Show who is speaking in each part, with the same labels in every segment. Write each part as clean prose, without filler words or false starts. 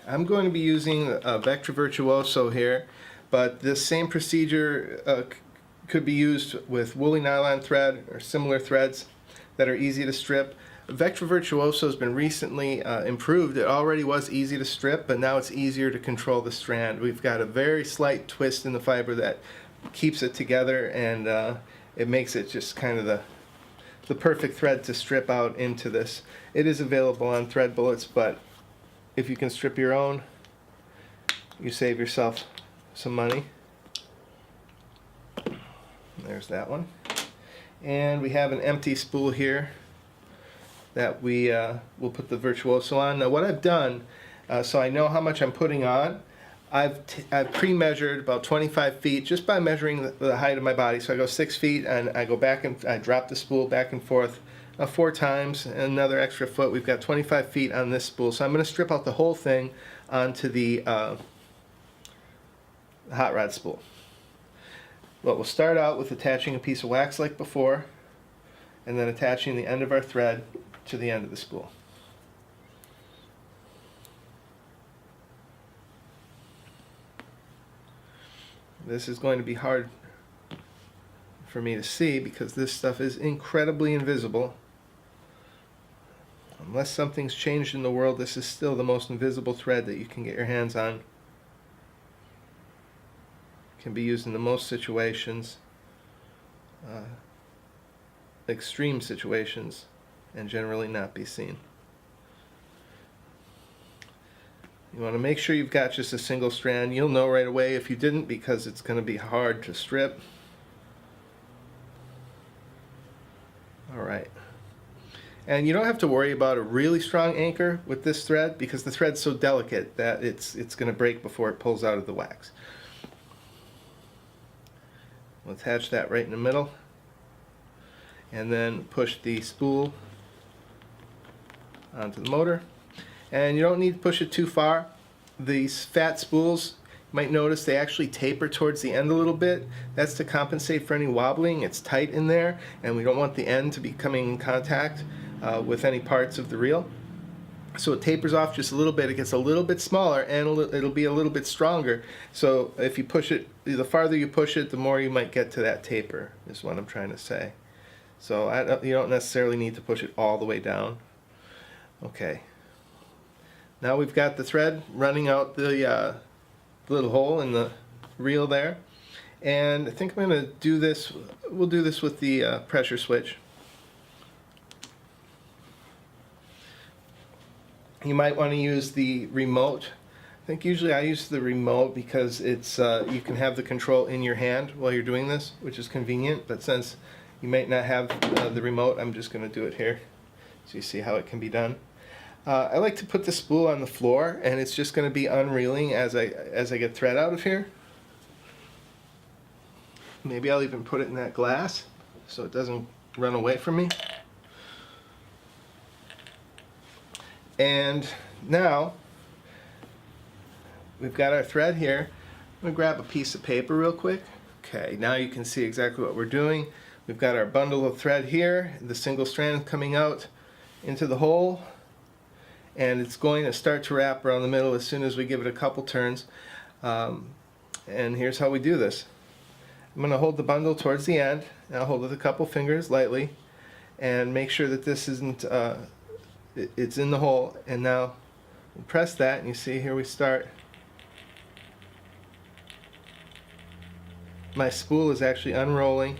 Speaker 1: I'm going to be using a Vectra Virtuoso here, but this same procedure could be used with woolly nylon thread or similar threads that are easy to strip. Vectra Virtuoso has been recently improved. It already was easy to strip, but now it's easier to control the strand. We've got a very slight twist in the fiber that keeps it together, and it makes it just kind of the perfect thread to strip out into this. It is available on thread bullets, but if you can strip your own, you save yourself some money. There's that one. And we have an empty spool here that we will put the Virtuoso on. Now what I've done, so I know how much I'm putting on, I've pre-measured about 25 feet just by measuring the height of my body. So I go 6 feet and I go back and I drop the spool back and forth 4 times, and another extra foot. We've got 25 feet on this spool. So I'm going to strip out the whole thing onto the hot rod spool. Well, we'll start out with attaching a piece of wax like before, and then attaching the end of our thread to the end of the spool. This is going to be hard for me to see because this stuff is incredibly invisible. Unless something's changed in the world, this is still the most invisible thread that you can get your hands on. It can be used in the most situations, extreme situations, and generally not be seen. You want to make sure you've got just a single strand. You'll know right away if you didn't because it's going to be hard to strip. Alright. And you don't have to worry about a really strong anchor with this thread because the thread's so delicate that it's going to break before it pulls out of the wax. We'll attach that right in the middle and then push the spool onto the motor. And you don't need to push it too far. These fat spools, you might notice they actually taper towards the end a little bit. That's to compensate for any wobbling. It's tight in there, and we don't want the end to be coming in contact with any parts of the reel. So it tapers off just a little bit. It gets a little bit smaller, and it'll be a little bit stronger. So if you push it, the farther you push it, the more you might get to that taper, is what I'm trying to say. So you don't necessarily need to push it all the way down. Okay. Now we've got the thread running out the little hole in the reel there, and I think I'm going to do this. We'll do this with the pressure switch. You might want to use the remote. I think usually I use the remote because it's you can have the control in your hand while you're doing this, which is convenient. But since you might not have the remote, I'm just going to do it here, so you see how it can be done. I like to put the spool on the floor, and it's just going to be unreeling as I get thread out of here. Maybe I'll even put it in that glass so it doesn't run away from me. And now we've got our thread here. I'm going to grab a piece of paper real quick. Okay, now you can see exactly what we're doing. We've got our bundle of thread here, the single strand coming out into the hole. And it's going to start to wrap around the middle as soon as we give it a couple turns. And here's how we do this. I'm going to hold the bundle towards the end, and I'll hold it with a couple fingers lightly, and make sure that this isn't, it's in the hole. And now we'll press that, and you see here we start. My spool is actually unrolling.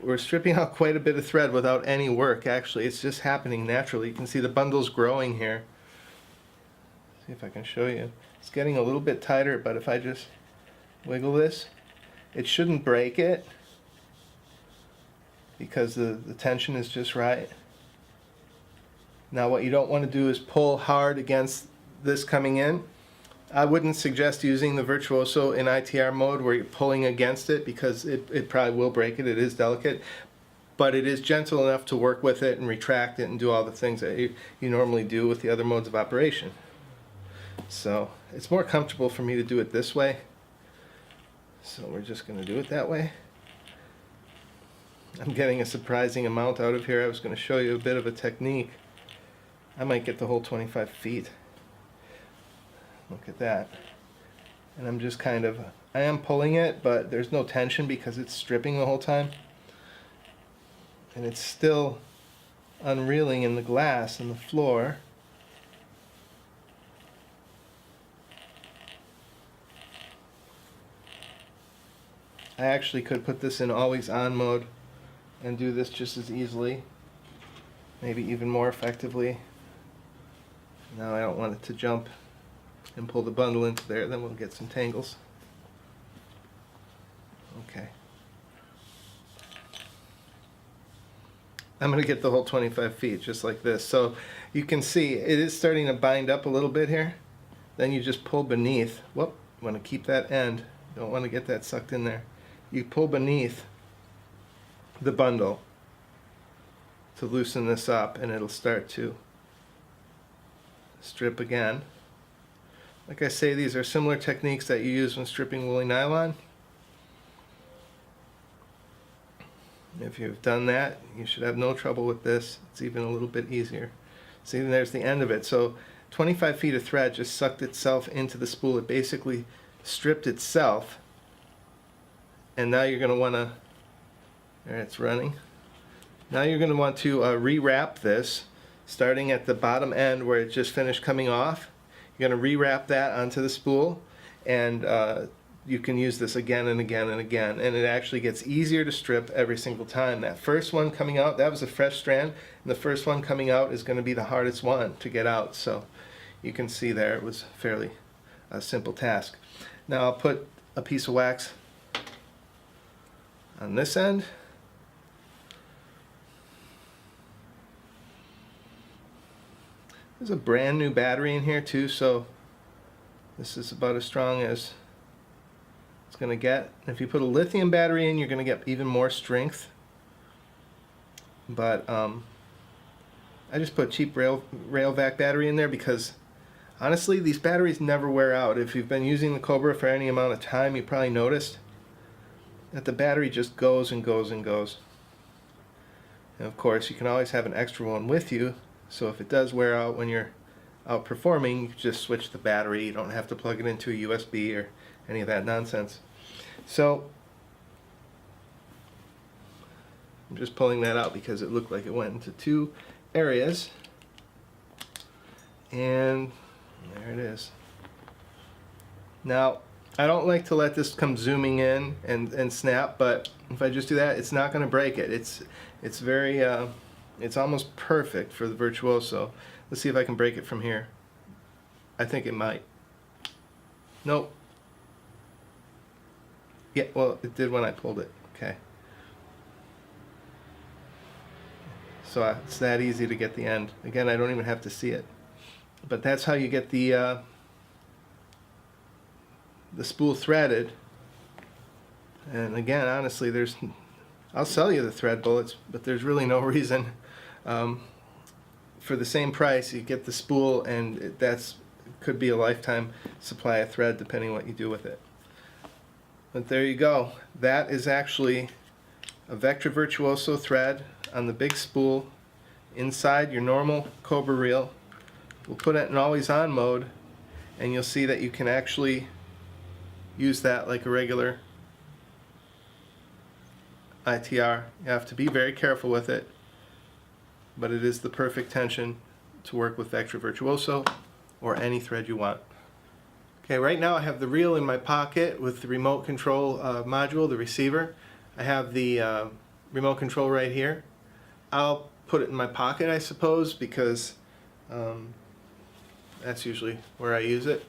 Speaker 1: We're stripping out quite a bit of thread without any work, actually. It's just happening naturally. You can see the bundle's growing here. See if I can show you. It's getting a little bit tighter, but if I just wiggle this, it shouldn't break it because the tension is just right. Now what you don't want to do is pull hard against this coming in. I wouldn't suggest using the Virtuoso in ITR mode where you're pulling against it because it probably will break it. It is delicate, but it is gentle enough to work with it and retract it and do all the things that you normally do with the other modes of operation. So it's more comfortable for me to do it this way. So we're just going to do it that way. I'm getting a surprising amount out of here. I was going to show you a bit of a technique. I might get the whole 25 feet. Look at that. And I'm just kind of, I am pulling it, but there's no tension because it's stripping the whole time. And it's still unreeling in the glass and the floor. I actually could put this in always on mode and do this just as easily, maybe even more effectively. Now I don't want it to jump and pull the bundle into there, then we'll get some tangles. Okay. I'm going to get the whole 25 feet just like this. So you can see it is starting to bind up a little bit here. Then you just pull beneath. Whoop, you want to keep that end. You don't want to get that sucked in there. You pull beneath the bundle to loosen this up, and it'll start to strip again. Like I say, these are similar techniques that you use when stripping woolly nylon. If you've done that, you should have no trouble with this. It's even a little bit easier. See, there's the end of it. So 25 feet of thread just sucked itself into the spool. It basically stripped itself. And now you're going to want to, there it's running. Now you're going to want to rewrap this, starting at the bottom end where it just finished coming off. You're going to rewrap that onto the spool, and you can use this again and again and again, and it actually gets easier to strip every single time. That first one coming out, that was a fresh strand, and the first one coming out is going to be the hardest one to get out. So you can see there it was fairly a simple task. Now I'll put a piece of wax on this end. There's a brand new battery in here too, so this is about as strong as it's going to get. If you put a lithium battery in, you're going to get even more strength. But I just put cheap Rayovac battery in there because honestly, these batteries never wear out. If you've been using the Cobra for any amount of time, you probably noticed that the battery just goes and goes and goes. And of course, you can always have an extra one with you, so if it does wear out when you're out performing, you can just switch the battery. You don't have to plug it into a USB or any of that nonsense. So I'm just pulling that out because it looked like it went into two areas, and there it is. Now I don't like to let this come zooming in and snap, but if I just do that, it's not going to break it. It's very it's almost perfect for the Virtuoso. Let's see if I can break it from here. I think it might. Nope. Yeah, well, it did when I pulled it. Okay. So it's that easy to get the end. Again, I don't even have to see it. But that's how you get the spool threaded. And again, honestly, I'll sell you the thread bullets, but there's really no reason. For the same price, you get the spool, and that's could be a lifetime supply of thread depending on what you do with it. But there you go. That is actually a Vectra Virtuoso thread on the big spool inside your normal Cobra reel. We'll put it in always on mode, and you'll see that you can actually use that like a regular ITR. You have to be very careful with it, but it is the perfect tension to work with Vectra Virtuoso or any thread you want. Okay, right now I have the reel in my pocket with the remote control module, the receiver. I have the remote control right here. I'll put it in my pocket, I suppose, because that's usually where I use it.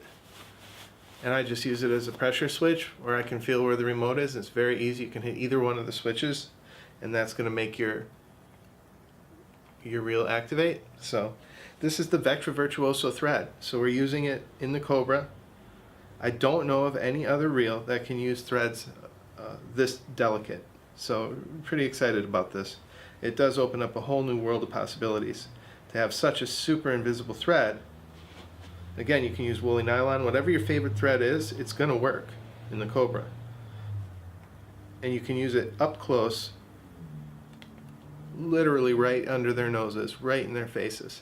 Speaker 1: And I just use it as a pressure switch where I can feel where the remote is. It's very easy. You can hit either one of the switches, and that's going to make your reel activate. So this is the Vectra Virtuoso thread. So we're using it in the Cobra. I don't know of any other reel that can use threads this delicate. So I'm pretty excited about this. It does open up a whole new world of possibilities. To have such a super invisible thread, again, you can use woolly nylon, whatever your favorite thread is, it's going to work in the Cobra. And you can use it up close, literally right under their noses, right in their faces.